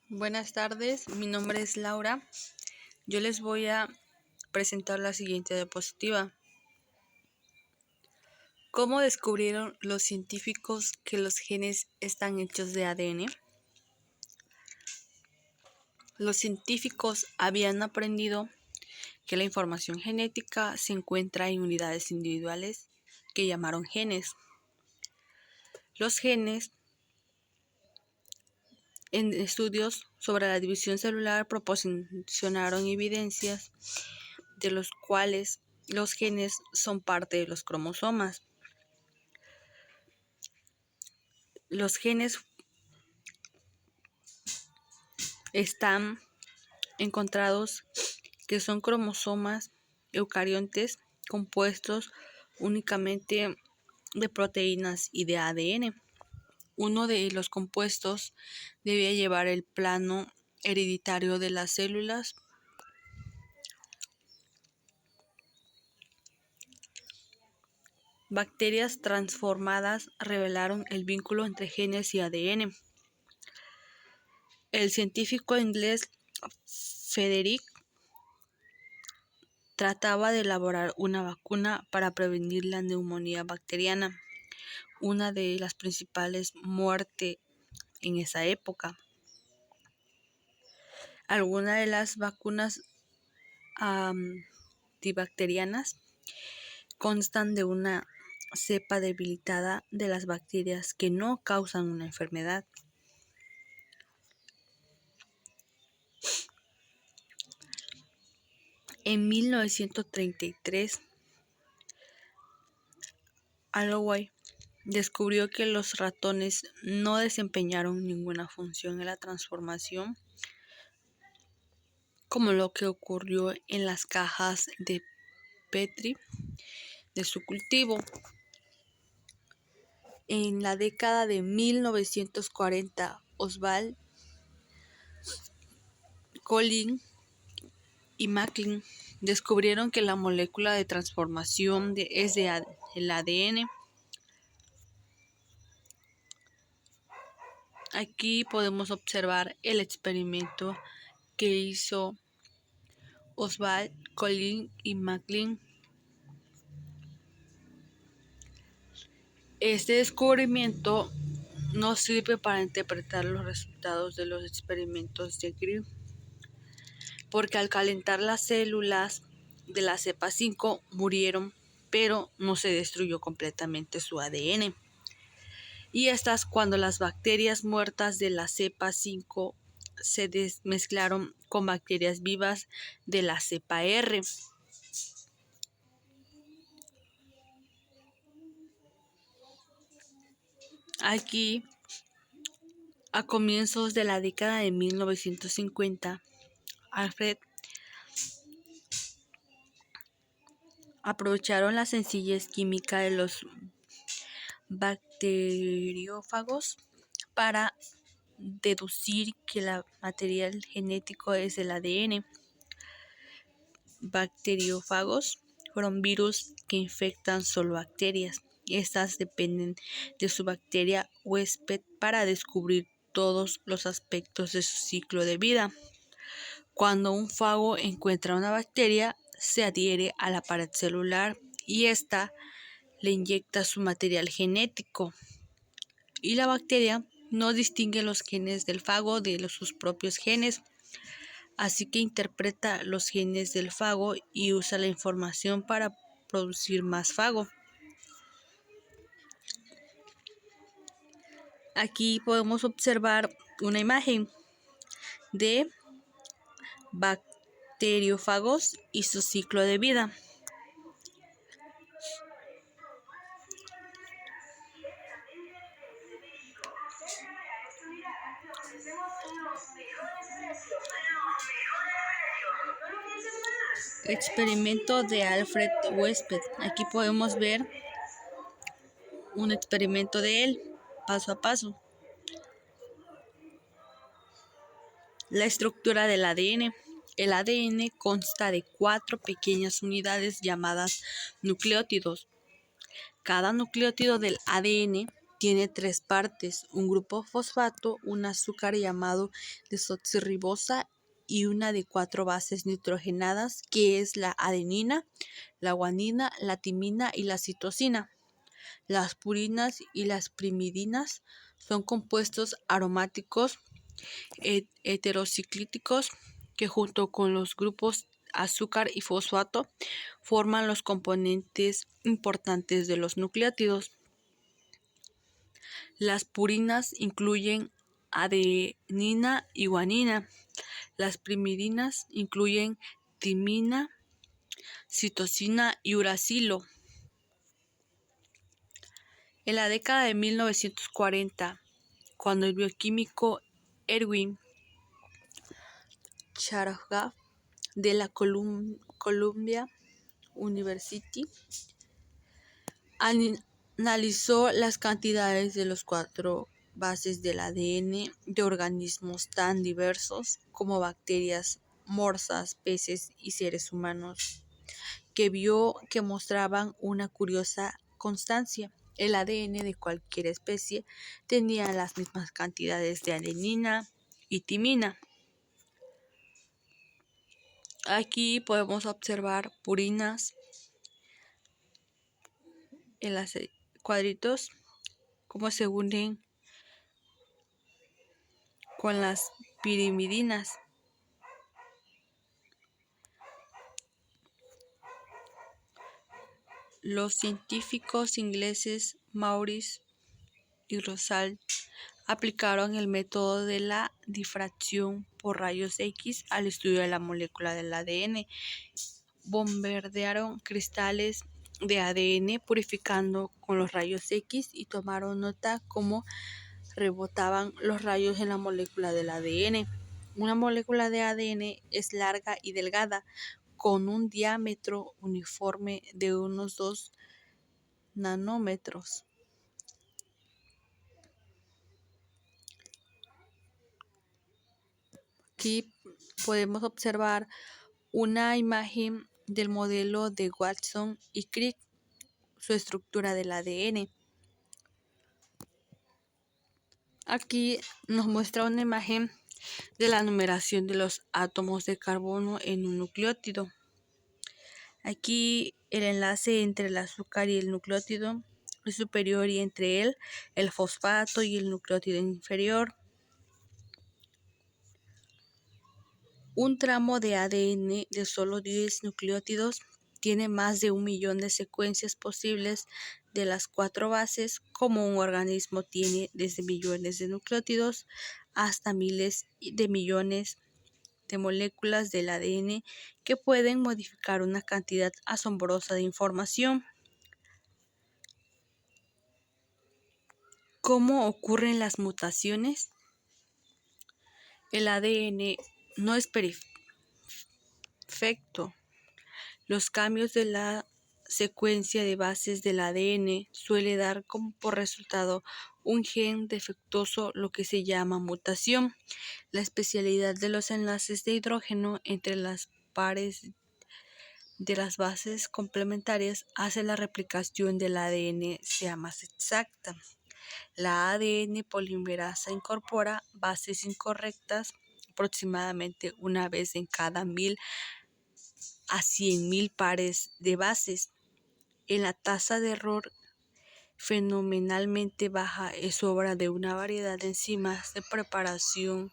Buenas tardes, mi nombre es Laura. Yo les voy a presentar la siguiente diapositiva. ¿Cómo descubrieron los científicos que los genes están hechos de ADN? Los científicos habían aprendido que la información genética se encuentra en unidades individuales que llamaron genes. Los genes, en estudios sobre la división celular, proporcionaron evidencias de los cuales los genes son parte de los cromosomas. Los genes están encontrados que son cromosomas eucariontes compuestos únicamente de proteínas y de ADN. Uno de los compuestos debía llevar el plano hereditario de las células. Bacterias transformadas revelaron el vínculo entre genes y ADN. El científico inglés Frederick trataba de elaborar una vacuna para prevenir la neumonía bacteriana, una de las principales muertes en esa época. Algunas de las vacunas antibacterianas constan de una cepa debilitada de las bacterias que no causan una enfermedad. En 1933, Alloway descubrió que los ratones no desempeñaron ninguna función en la transformación, como lo que ocurrió en las cajas de Petri de su cultivo. En la década de 1940, Oswald, Collins y Maclean descubrieron que la molécula de transformación es el ADN. Aquí podemos observar el experimento que hizo Oswald, Collins y Maclean. Este descubrimiento nos sirve para interpretar los resultados de los experimentos de Crick, porque al calentar las células de la cepa 5 murieron, pero no se destruyó completamente su ADN. Y estas cuando las bacterias muertas de la cepa 5 se mezclaron con bacterias vivas de la cepa R. Aquí, a comienzos de la década de 1950, Alfred aprovecharon la sencillez química de los bacteriófagos para deducir que el material genético es el ADN. Bacteriófagos fueron virus que infectan solo bacterias. Estas dependen de su bacteria huésped para descubrir todos los aspectos de su ciclo de vida. Cuando un fago encuentra una bacteria, se adhiere a la pared celular y ésta le inyecta su material genético. Y la bacteria no distingue los genes del fago de sus propios genes, así que interpreta los genes del fago y usa la información para producir más fago. Aquí podemos observar una imagen de bacteriófagos y su ciclo de vida. Experimento de Alfred Huésped. Aquí podemos ver un experimento de él, paso a paso. La estructura del ADN. El ADN consta de 4 pequeñas unidades llamadas nucleótidos. Cada nucleótido del ADN tiene 3 partes: un grupo fosfato, un azúcar llamado desoxirribosa y una de 4 bases nitrogenadas, que es la adenina, la guanina, la timina y la citosina. Las purinas y las primidinas son compuestos aromáticos heterocíclicos que junto con los grupos azúcar y fosfato forman los componentes importantes de los nucleótidos. Las purinas incluyen adenina y guanina. Las primidinas incluyen timina, citosina y uracilo. En la década de 1940, cuando el bioquímico Erwin Chargaff de la Columbia University analizó las cantidades de las 4 bases del ADN de organismos tan diversos como bacterias, morsas, peces y seres humanos, que vio que mostraban una curiosa constancia. El ADN de cualquier especie tenía las mismas cantidades de adenina y timina. Aquí podemos observar purinas en los cuadritos, cómo se unen con las pirimidinas. Los científicos ingleses Maurice y Rosal aplicaron el método de la difracción por rayos X al estudio de la molécula del ADN. Bombardearon cristales de ADN purificando con los rayos X y tomaron nota cómo rebotaban los rayos en la molécula del ADN. Una molécula de ADN es larga y delgada, con un diámetro uniforme de unos 2 nanómetros. Aquí podemos observar una imagen del modelo de Watson y Crick, su estructura del ADN. Aquí nos muestra una imagen de la numeración de los átomos de carbono en un nucleótido. Aquí el enlace entre el azúcar y el nucleótido es superior y entre él el fosfato y el nucleótido inferior. Un tramo de ADN de solo 10 nucleótidos tiene más de 1 millón de secuencias posibles de las 4 bases, como un organismo tiene desde millones de nucleótidos hasta miles de millones de moléculas del ADN que pueden modificar una cantidad asombrosa de información. ¿Cómo ocurren las mutaciones? El ADN no es perfecto. Los cambios de la secuencia de bases del ADN suele dar como por resultado un gen defectuoso, lo que se llama mutación. La especialidad de los enlaces de hidrógeno entre las pares de las bases complementarias hace la replicación del ADN sea más exacta. La ADN polimerasa incorpora bases incorrectas aproximadamente una vez en cada 1000 a 100.000 pares de bases. La tasa de error fenomenalmente baja es obra de una variedad de enzimas de preparación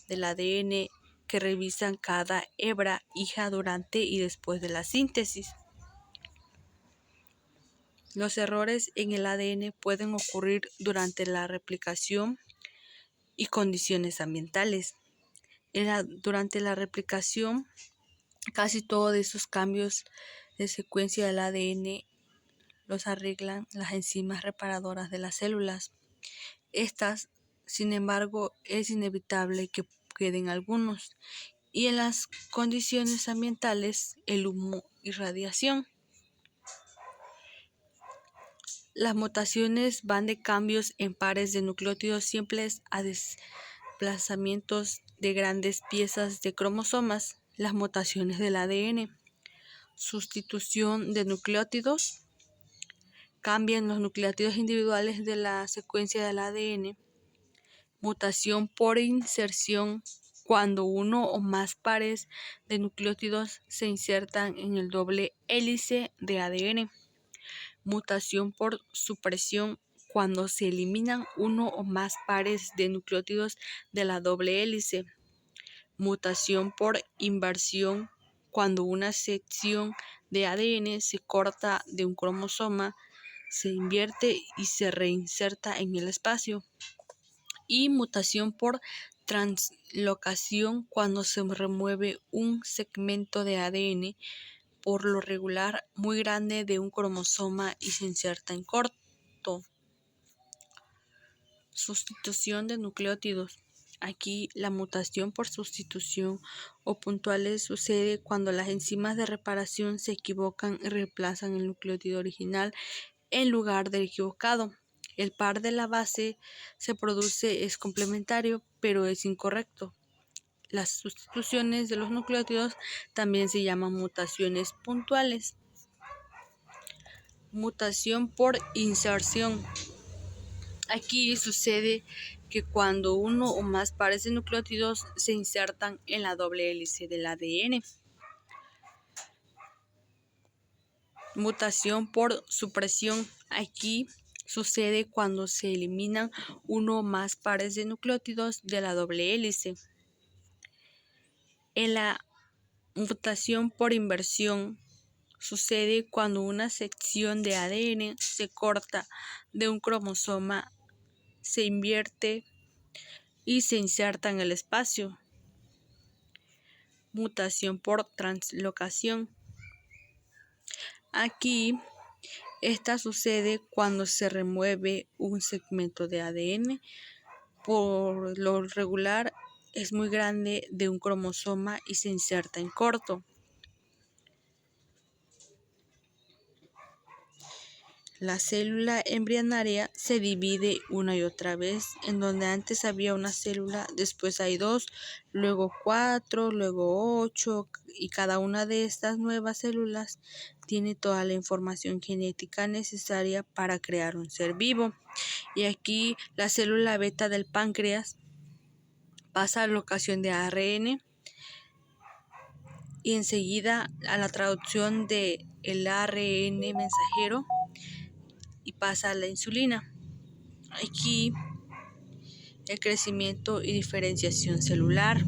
del ADN que revisan cada hebra hija durante y después de la síntesis. Los errores en el ADN pueden ocurrir durante la replicación y condiciones ambientales. Durante la replicación, casi todos esos cambios de secuencia del ADN los arreglan las enzimas reparadoras de las células. Estas, sin embargo, es inevitable que queden algunos, y en las condiciones ambientales, el humo y radiación. Las mutaciones van de cambios en pares de nucleótidos simples a desplazamientos de grandes piezas de cromosomas. Las mutaciones del ADN. Sustitución de nucleótidos. cambian los nucleótidos individuales de la secuencia del ADN. Mutación por inserción, cuando uno o más pares de nucleótidos se insertan en el doble hélice de ADN. Mutación por supresión, cuando se eliminan uno o más pares de nucleótidos de la doble hélice. Mutación por inversión, cuando una sección de ADN se corta de un cromosoma, se invierte y se reinserta en el espacio. Y mutación por translocación, cuando se remueve un segmento de ADN, por lo regular muy grande, de un cromosoma y se inserta en corto. Sustitución de nucleótidos. Aquí la mutación por sustitución o puntuales sucede cuando las enzimas de reparación se equivocan y reemplazan el nucleótido original en lugar del equivocado. El par de la base se produce es complementario, pero es incorrecto. Las sustituciones de los nucleótidos también se llaman mutaciones puntuales. Mutación por inserción. Aquí sucede que cuando uno o más pares de nucleótidos se insertan en la doble hélice del ADN. Mutación por supresión. Aquí sucede cuando se eliminan uno o más pares de nucleótidos de la doble hélice. En la mutación por inversión sucede cuando una sección de ADN se corta de un cromosoma, se invierte y se inserta en el espacio. Mutación por translocación. Aquí esta sucede cuando se remueve un segmento de ADN, por lo regular es muy grande, de un cromosoma y se inserta en corto. La célula embrionaria se divide una y otra vez. En donde antes había una célula, después hay 2, luego 4, luego 8, y cada una de estas nuevas células tiene toda la información genética necesaria para crear un ser vivo. Y aquí la célula beta del páncreas pasa a la locación de ARN y enseguida a la traducción del ARN mensajero y pasa a la insulina. Aquí el crecimiento y diferenciación celular.